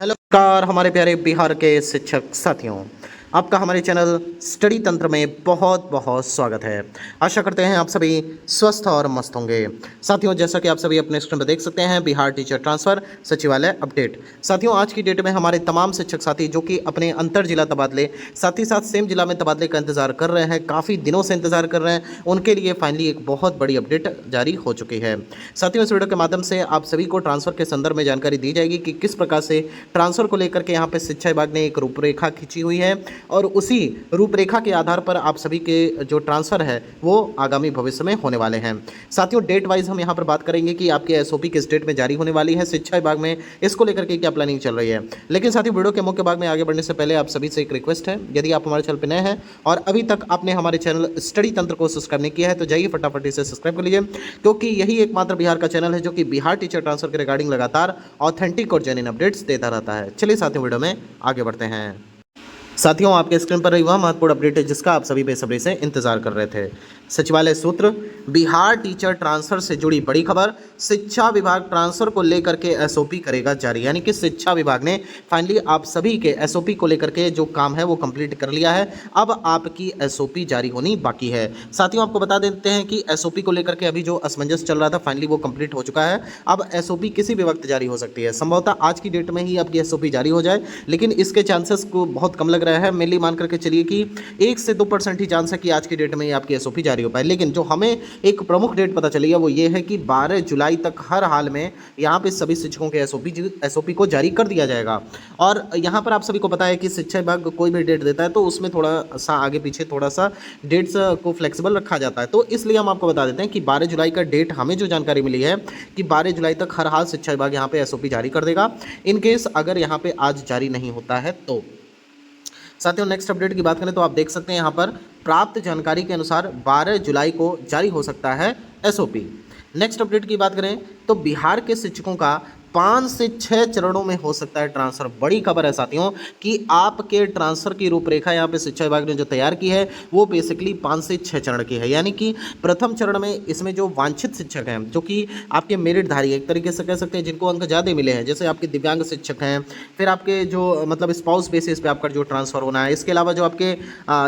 Hello नमस्कार हमारे प्यारे बिहार के शिक्षक साथियों। आपका हमारे चैनल स्टडी तंत्र में बहुत बहुत स्वागत है। आशा करते हैं आप सभी स्वस्थ और मस्त होंगे। साथियों, जैसा कि आप सभी अपने स्क्रीन पर देख सकते हैं, बिहार टीचर ट्रांसफ़र सचिवालय अपडेट। साथियों, आज की डेट में हमारे तमाम शिक्षक साथी जो कि अपने अंतर जिला तबादले साथ ही साथ सेम जिला में तबादले का इंतजार कर रहे हैं, काफ़ी दिनों से इंतजार कर रहे हैं, उनके लिए फाइनली एक बहुत बड़ी अपडेट जारी हो चुकी है। साथियों, इस वीडियो के माध्यम से आप सभी को ट्रांसफ़र के संदर्भ में जानकारी दी जाएगी कि किस प्रकार से ट्रांसफ़र को लेकर के यहाँ पे शिक्षा विभाग ने एक रूपरेखा खींची हुई है और उसी रूपरेखा के आधार पर आप सभी के जो ट्रांसफ़र है वो आगामी भविष्य में होने वाले हैं। साथियों, डेट वाइज हम यहाँ पर बात करेंगे कि आपके एसओपी किस डेट में जारी होने वाली है, शिक्षा विभाग में इसको लेकर के क्या प्लानिंग चल रही है। लेकिन साथियों, वीडियो के मुख्य भाग में आगे बढ़ने से पहले आप सभी से एक रिक्वेस्ट है, यदि आप हमारे चैनल पर नए हैं और अभी तक आपने हमारे चैनल स्टडी तंत्र को सब्सक्राइब नहीं किया है तो जाइए फटाफट इसे सब्सक्राइब कर लीजिए, क्योंकि यही एकमात्र बिहार का चैनल है जो कि बिहार टीचर ट्रांसफर के रिगार्डिंग लगातार ऑथेंटिक और जेन्युइन अपडेट्स देता रहता है। चलिए साथियों, वीडियो में आगे बढ़ते हैं। साथियों, आपके स्क्रीन पर रही वह महत्वपूर्ण अपडेट है जिसका आप सभी बेसब्री से इंतजार कर रहे थे। सचिवालय सूत्र, बिहार टीचर ट्रांसफर से जुड़ी बड़ी खबर। शिक्षा विभाग ट्रांसफर को लेकर के एसओपी करेगा जारी, यानी कि शिक्षा विभाग ने फाइनली आप सभी के एसओपी को लेकर के जो काम है वो कंप्लीट कर लिया है। अब आपकी एसओपी जारी होनी बाकी है। साथियों, आपको बता देते हैं कि एसओपी को लेकर के अभी जो असमंजस चल रहा था फाइनली वो कंप्लीट हो चुका है। अब एसओपी किसी भी वक्त जारी हो सकती है, संभवतः आज की डेट में ही आपकी एसओपी जारी हो जाए, लेकिन इसके चांसेस को बहुत कम लग रहा है। मेनली मान करके चलिए कि 1 से 2% ही चांस है कि आज की डेट में ही आपकी एसओपी जारी हो पाए। लेकिन जो हमें एक प्रमुख डेट पता चली है वो ये है कि 12 जुलाई तक हर हाल में यहाँ पे सभी शिक्षकों के एसओपी को जारी कर दिया जाएगा। और यहाँ पर आप सभी को पता है कि शिक्षा विभाग कोई भी डेट देता है तो उसमें थोड़ा सा आगे पीछे थोड़ा सा डेट्स को फ्लेक्सिबल रखा जाता है। तो इसलिए हम आपको बता देते हैं कि 12 जुलाई का डेट हमें जो जानकारी मिली है कि 12 जुलाई तक हर हाल शिक्षा विभाग यहाँ पे एसओपी जारी कर देगा, इन केस अगर यहाँ पे आज जारी नहीं होता है तो। साथियों, नेक्स्ट अपडेट की बात करें तो आप देख सकते हैं यहाँ पर प्राप्त जानकारी के अनुसार 12 जुलाई को जारी हो सकता है एसओपी। नेक्स्ट अपडेट की बात करें तो बिहार के शिक्षकों का 5 से 6 चरणों में हो सकता है ट्रांसफर। बड़ी खबर है साथियों कि आपके ट्रांसफर की रूपरेखा यहाँ पे शिक्षा विभाग ने जो तैयार की है वो बेसिकली 5 से 6 चरण की है। यानी कि प्रथम चरण में इसमें जो वांछित शिक्षक हैं, जो कि आपके मेरिटधारी एक तरीके से कह सकते हैं जिनको अंक ज़्यादा मिले हैं, जैसे आपके दिव्यांग शिक्षक हैं, फिर आपके जो मतलब स्पाउस बेसिस पे आपका जो ट्रांसफ़र होना है, इसके अलावा जो आपके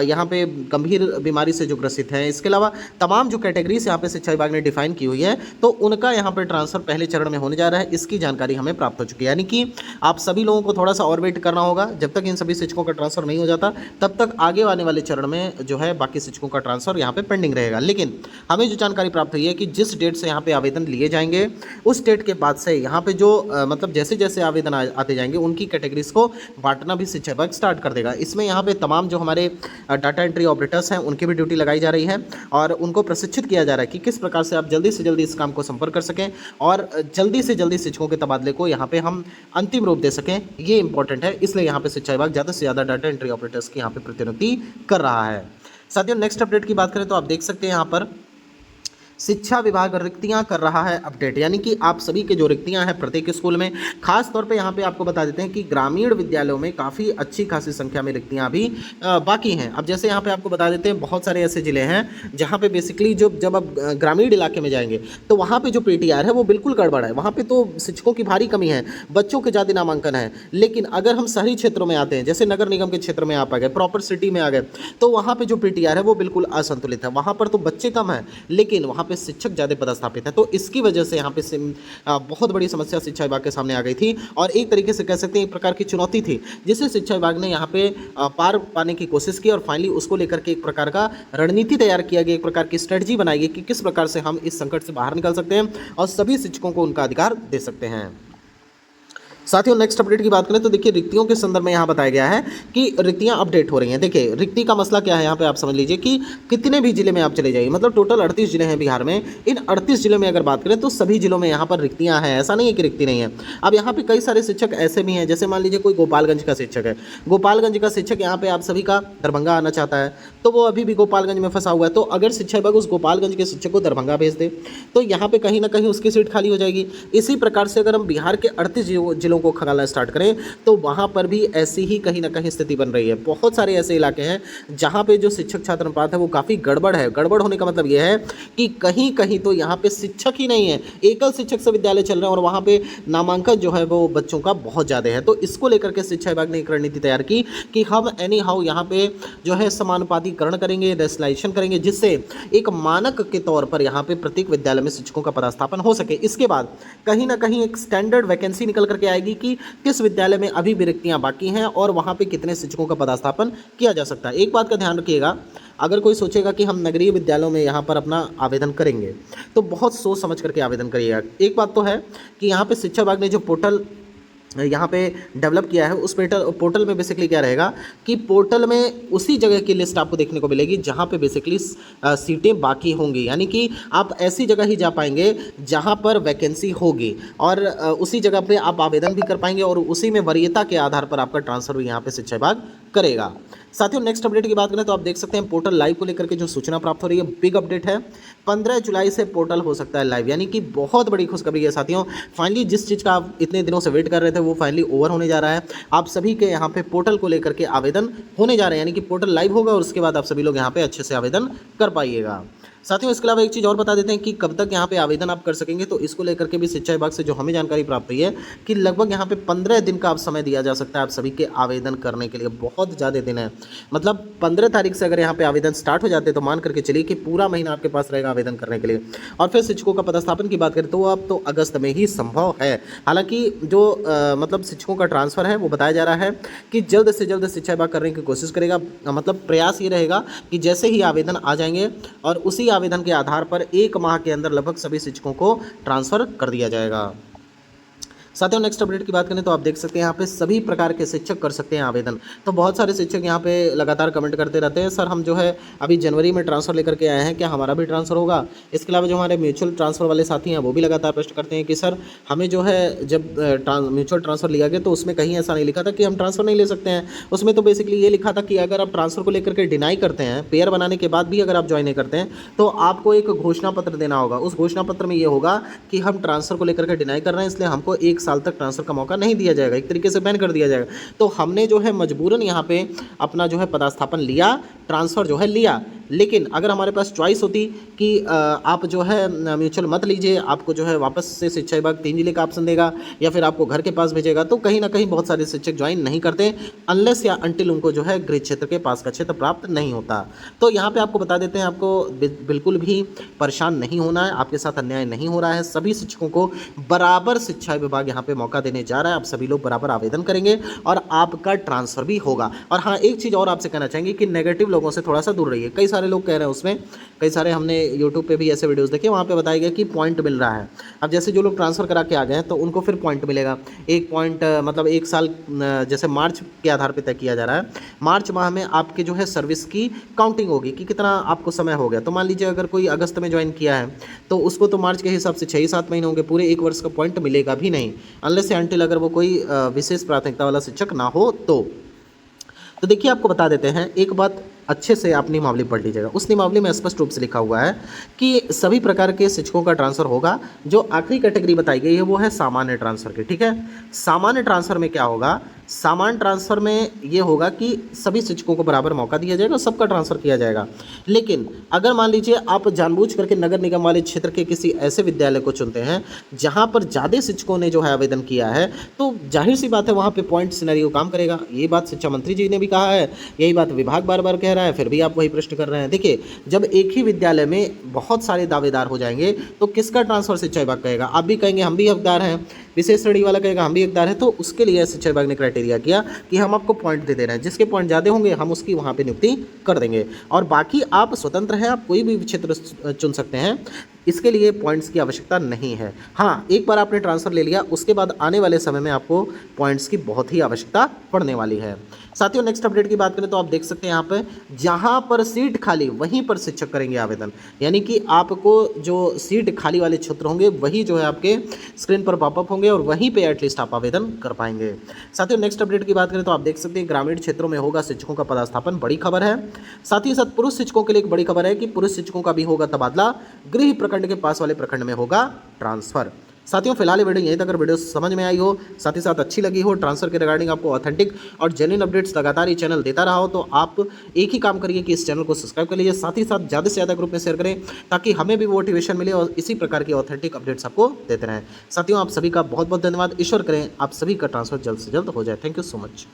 यहाँ पे गंभीर बीमारी से जो ग्रसित हैं, इसके अलावा तमाम जो कैटेगरीज यहाँ पे शिक्षा विभाग ने डिफाइन की हुई है, तो उनका यहाँ पर ट्रांसफ़र पहले चरण में होने जा रहा है। इसकी जानकारी हमें प्राप्त हो चुकी है। यानी कि आप सभी लोगों को थोड़ा सा और वेट करना होगा, जब तक इन सभी शिक्षकों का ट्रांसफर नहीं हो जाता तब तक आगे आने वाले चरण में जो है बाकी शिक्षकों का ट्रांसफर यहाँ पे पेंडिंग रहेगा। लेकिन हमें जो जानकारी प्राप्त हुई है कि जिस डेट से यहाँ पे आवेदन लिए जाएंगे उस डेट के बाद से यहाँ पे जो मतलब जैसे जैसे आवेदन आते जाएंगे उनकी कैटेगरीज को बांटना भी शिक्षा विभाग स्टार्ट कर देगा। इसमें यहाँ पे तमाम जो हमारे डाटा एंट्री ऑपरेटर्स हैं उनकी भी ड्यूटी लगाई जा रही है और उनको प्रशिक्षित किया जा रहा है कि किस प्रकार से आप जल्दी से जल्दी इस काम को संपर्क कर सकें और जल्दी से जल्दी शिक्षकों के तबादले को यहाँ पे हम अंतिम रूप दे सकें। ये इंपॉर्टेंट है, इसलिए यहाँ पे शिक्षा विभाग ज़्यादा से ज़्यादा डाटा एंट्री ऑपरेटर्स की यहाँ पे प्रतिनियुक्ति कर रहा है। साथियों, नेक्स्ट अपडेट की बात करें तो आप देख सकते हैं यहाँ पर शिक्षा विभाग रिक्तियां कर रहा है अपडेट। यानी कि आप सभी के जो रिक्तियां हैं प्रत्येक स्कूल में, खास तौर पे यहाँ पे आपको बता देते हैं कि ग्रामीण विद्यालयों में काफ़ी अच्छी खासी संख्या में रिक्तियां अभी बाकी हैं। अब जैसे यहाँ पे आपको बता देते हैं बहुत सारे ऐसे ज़िले हैं जहाँ पे बेसिकली जब आप ग्रामीण इलाके में जाएंगे तो वहाँ पर जो पीटीआर है वो बिल्कुल गड़बड़ है। वहाँ पर तो शिक्षकों की भारी कमी है, बच्चों के ज़्यादा नामांकन है। लेकिन अगर हम शहरी क्षेत्रों में आते हैं, जैसे नगर निगम के क्षेत्र में आप आ गए, प्रॉपर सिटी में आ गए, तो वहाँ पर जो पीटीआर है वो बिल्कुल असंतुलित है। वहाँ पर तो बच्चे कम हैं लेकिन वहाँ पे शिक्षक ज़्यादा पदस्थापित है। तो इसकी वजह से यहाँ पे बहुत बड़ी समस्या शिक्षा विभाग के सामने आ गई थी और एक तरीके से कह सकते हैं एक प्रकार की चुनौती थी जिसे शिक्षा विभाग ने यहाँ पे पार पाने की कोशिश की और फाइनली उसको लेकर के एक प्रकार का रणनीति तैयार किया गया, एक प्रकार की स्ट्रेटजी बनाई गई कि किस प्रकार से हम इस संकट से बाहर निकल सकते हैं और सभी शिक्षकों को उनका अधिकार दे सकते हैं। साथियों, नेक्स्ट अपडेट की बात करें तो देखिए रिक्तियों के संदर्भ में यहाँ बताया गया है कि रिक्तियाँ अपडेट हो रही हैं। देखिए रिक्ति का मसला क्या है यहाँ पे आप समझ लीजिए कि कितने भी जिले में आप चले जाइए, मतलब टोटल 38 जिले हैं बिहार में। इन 38 जिलों में अगर बात करें तो सभी जिलों में यहाँ पर रिक्तियाँ हैं, ऐसा नहीं है कि रिक्ति नहीं है। अब यहाँ पे कई सारे शिक्षक ऐसे भी हैं, जैसे मान लीजिए कोई गोपालगंज का शिक्षक है, गोपालगंज का शिक्षक यहाँ पे आप सभी का दरभंगा आना चाहता है तो वो अभी भी गोपालगंज में फंसा हुआ है। तो अगर शिक्षा विभाग उस गोपालगंज के शिक्षक को दरभंगा भेज दे तो यहाँ पे कहीं ना कहीं उसकी सीट खाली हो जाएगी। इसी प्रकार से अगर हम बिहार के 38 जिलों को खंगालना स्टार्ट करें तो वहाँ पर भी ऐसी ही कहीं ना कहीं स्थिति बन रही है। बहुत सारे ऐसे इलाके हैं जहाँ पे जो शिक्षक छात्र अनुपात है वो काफ़ी गड़बड़ है। गड़बड़ होने का मतलब ये है कि कहीं कहीं तो यहाँ पे शिक्षक ही नहीं है, एकल शिक्षक से विद्यालय चल रहे हैं और वहाँ पे नामांकन जो है वो बच्चों का बहुत ज़्यादा है। तो इसको लेकर के शिक्षा विभाग ने एक रणनीति तैयार की कि हम एनी हाउ यहाँ पे जो है समानुपातीकरण करेंगे, रेशनलाइजेशन करेंगे, जिससे एक मानक के तौर पर यहाँ पे प्रत्येक विद्यालय में शिक्षकों का पदस्थापन हो सके। इसके बाद कहीं ना कहीं एक स्टैंडर्ड वैकेंसी निकल करके आएगी कि किस विद्यालय में अभी भी रिक्तियाँ बाकी हैं और वहाँ पे कितने शिक्षकों का पदस्थापन किया जा सकता है। एक बात का ध्यान रखिएगा, अगर कोई सोचेगा कि हम नगरीय विद्यालयों में यहाँ पर अपना आवेदन करेंगे तो बहुत सोच समझ करके आवेदन करिएगा। एक बात तो है कि यहाँ पे शिक्षा विभाग ने जो पोर्टल यहाँ पे डेवलप किया है उस पोर्टल में बेसिकली क्या रहेगा कि पोर्टल में उसी जगह की लिस्ट आपको देखने को मिलेगी जहाँ पे बेसिकली सीटें बाकी होंगी, यानी कि आप ऐसी जगह ही जा पाएंगे जहाँ पर वैकेंसी होगी और उसी जगह पे आप आवेदन भी कर पाएंगे और उसी में वरीयता के आधार पर आपका ट्रांसफर भी यहाँ पे शिक्षा विभाग करेगा। साथियों नेक्स्ट अपडेट की बात करें तो आप देख सकते हैं पोर्टल लाइव को लेकर के जो सूचना प्राप्त हो रही है, बिग अपडेट है। 15 जुलाई से पोर्टल हो सकता है लाइव, यानी कि बहुत बड़ी खुशखबरी है साथियों। फाइनली जिस चीज़ का आप इतने दिनों से वेट कर रहे थे वो फाइनली ओवर होने जा रहा है। आप सभी के यहाँ पे पोर्टल को लेकर के आवेदन होने जा रहे हैं, यानी कि पोर्टल लाइव होगा और उसके बाद आप सभी लोग यहाँ पे अच्छे से आवेदन कर पाइएगा। साथियों इसके अलावा एक चीज़ और बता देते हैं कि कब तक यहाँ पे आवेदन आप कर सकेंगे, तो इसको लेकर के भी शिक्षा विभाग से जो हमें जानकारी प्राप्त हुई है कि लगभग यहाँ पे 15 दिन का आप समय दिया जा सकता है आप सभी के आवेदन करने के लिए। बहुत ज़्यादा दिन है, मतलब 15 तारीख से अगर यहाँ पे आवेदन स्टार्ट हो जाते हैं तो मान करके चलिए कि पूरा महीना आपके पास रहेगा आवेदन करने के लिए। और फिर शिक्षकों का पदस्थापन की बात करें तो अब तो अगस्त में ही संभव है। हालाँकि जो मतलब शिक्षकों का ट्रांसफ़र है वो बताया जा रहा है कि जल्द से जल्द शिक्षा विभाग करने की कोशिश करेगा। मतलब प्रयास ये रहेगा कि जैसे ही आवेदन आ जाएंगे और उसी आवेदन के आधार पर 1 माह के अंदर लगभग सभी शिक्षकों को ट्रांसफ़र कर दिया जाएगा। साथियों नेक्स्ट अपडेट की बात करें तो आप देख सकते हैं यहाँ पे सभी प्रकार के शिक्षक कर सकते हैं आवेदन। तो बहुत सारे शिक्षक यहाँ पे लगातार कमेंट करते रहते हैं, सर हम जो है अभी जनवरी में ट्रांसफ़र लेकर के आए हैं, क्या हमारा भी ट्रांसफ़र होगा। इसके अलावा जो हमारे म्यूचुअल ट्रांसफ़र वाले साथी हैं वो भी लगातार प्रश्न करते हैं कि सर हमें जो है जब म्यूचुअल ट्रांसफ़र लिया गया तो उसमें कहीं ऐसा नहीं लिखा था कि हम ट्रांसफ़र नहीं ले सकते हैं। उसमें तो बेसिकली ये लिखा था कि अगर आप ट्रांसफ़र को लेकर के डिनाई करते हैं, पेयर बनाने के बाद भी अगर आप ज्वाइन नहीं करते हैं तो आपको एक घोषणा पत्र देना होगा। उस घोषणा पत्र में ये होगा कि हम ट्रांसफ़र को लेकर के डिनाई कर रहे हैं, इसलिए हमको 1 साल तक ट्रांसफ़र का मौका नहीं दिया जाएगा, एक तरीके से बैन कर दिया जाएगा। तो हमने जो है मजबूरन यहाँ पे अपना जो है पदस्थापन लिया, ट्रांसफ़र जो है लिया। लेकिन अगर हमारे पास चॉइस होती कि आप जो है म्यूचुअल मत लीजिए, आपको जो है वापस से शिक्षा विभाग 3 जिले का ऑप्शन देगा या फिर आपको घर के पास भेजेगा, तो कहीं ना कहीं बहुत सारे शिक्षक ज्वाइन नहीं करते अनलेस या अनटिल उनको जो है गृह क्षेत्र के पास का क्षेत्र प्राप्त नहीं होता। तो यहाँ पे आपको बता देते हैं, आपको बिल्कुल भी परेशान नहीं होना है, आपके साथ अन्याय नहीं हो रहा है। सभी शिक्षकों को बराबर शिक्षा विभाग यहाँ पे मौका देने जा रहा है। आप सभी लोग बराबर आवेदन करेंगे और आपका ट्रांसफ़र भी होगा। और हाँ, एक चीज़ और आपसे कहना चाहेंगे कि नेगेटिव लोगों से थोड़ा सा दूर रहिए। कई सारे लोग कह रहे हैं, उसमें कई सारे हमने यूट्यूब पे भी ऐसे वीडियोस देखे, वहाँ पे बताया गया कि पॉइंट मिल रहा है। अब जैसे जो लोग ट्रांसफ़र करा के आ गए हैं तो उनको फिर पॉइंट मिलेगा। एक पॉइंट मतलब 1 साल जैसे मार्च के आधार पे तय किया जा रहा है। मार्च माह में आपके जो है सर्विस की काउंटिंग होगी कि कितना आपको समय हो गया। तो मान लीजिए अगर कोई अगस्त में ज्वाइन किया है तो उसको तो मार्च के हिसाब से 6-7 महीने होंगे, पूरे 1 वर्ष का पॉइंट मिलेगा भी नहीं अनलेस अनटिल अगर वो कोई विशेष प्राथमिकता वाला शिक्षक ना हो तो देखिए आपको बता देते हैं, एक बात अच्छे से आप नियमावली पढ़ लीजिएगा। उस नियमावली में स्पष्ट रूप से लिखा हुआ है कि सभी प्रकार के शिक्षकों का ट्रांसफ़र होगा। जो आखिरी कैटेगरी बताई गई है वो है सामान्य ट्रांसफ़र की, ठीक है। सामान्य ट्रांसफ़र में क्या होगा, सामान्य ट्रांसफ़र में ये होगा कि सभी शिक्षकों को बराबर मौका दिया जाएगा, सबका ट्रांसफ़र किया जाएगा। लेकिन अगर मान लीजिए आप जानबूझ करके नगर निगम वाले क्षेत्र के किसी ऐसे विद्यालय को चुनते हैं जहाँ पर ज़्यादा शिक्षकों ने जो है आवेदन किया है, तो जाहिर सी बात है वहाँ पे पॉइंट सिनेरियो काम करेगा। ये बात शिक्षा मंत्री जी ने भी कहा है, यही बात विभाग बार बार कह रहा है, फिर भी आप वही प्रश्न कर रहे हैं। देखिए, जब एक ही विद्यालय में बहुत सारे दावेदार हो जाएंगे तो किसका ट्रांसफ़र शिक्षा विभाग कहेगा। आप भी कहेंगे हम भी हकदार हैं, विशेष श्रेणी वाला कहेगा हम भी हकदार हैं। तो उसके लिए शिक्षा विभाग ने क्राइटेरिया किया कि हम आपको पॉइंट दे रहे हैं, जिसके पॉइंट ज़्यादा होंगे हम उसकी वहाँ पे नियुक्ति कर देंगे। और बाकी आप स्वतंत्र हैं, आप कोई भी क्षेत्र चुन सकते हैं, इसके लिए पॉइंट्स की आवश्यकता नहीं है। हाँ, एक बार आपने ट्रांसफ़र ले लिया उसके बाद आने वाले समय में आपको पॉइंट्स की बहुत ही आवश्यकता पड़ने वाली है। साथियों नेक्स्ट अपडेट की बात करें तो आप देख सकते हैं यहाँ पे जहाँ पर सीट खाली वहीं पर शिक्षक करेंगे आवेदन, यानी कि आपको जो सीट खाली वाले क्षेत्र होंगे वही जो है आपके स्क्रीन पर पॉपअप होंगे और वहीं पे एटलीस्ट आप आवेदन कर पाएंगे। साथियों नेक्स्ट अपडेट की बात करें तो आप देख सकते हैं ग्रामीण क्षेत्रों में होगा शिक्षकों का पदस्थापन, बड़ी खबर है। साथ ही साथ पुरुष शिक्षकों के लिए एक बड़ी खबर है कि पुरुष शिक्षकों का भी होगा तबादला, गृह प्रखंड के पास वाले प्रखंड में होगा ट्रांसफ़र। साथियों फिलहाल ये वीडियो यहीं तक, अगर वीडियो समझ में आई हो, साथ ही साथ अच्छी लगी हो, ट्रांसफर के रिगार्डिंग आपको ऑथेंटिक और जेन्युइन अपडेट्स लगातार ये चैनल देता रहा हो, तो आप एक ही काम करिए कि इस चैनल को सब्सक्राइब कर लीजिए, साथ ही साथ ज़्यादा से ज़्यादा ग्रुप में शेयर करें ताकि हमें भी मोटिवेशन मिले और इसी प्रकार की ऑथेंटिक अपडेट्स आपको देते रहें। साथियों आप सभी का बहुत बहुत धन्यवाद। ईश्वर करें आप सभी का ट्रांसफर जल्द से जल्द हो जाए। Thank you so much.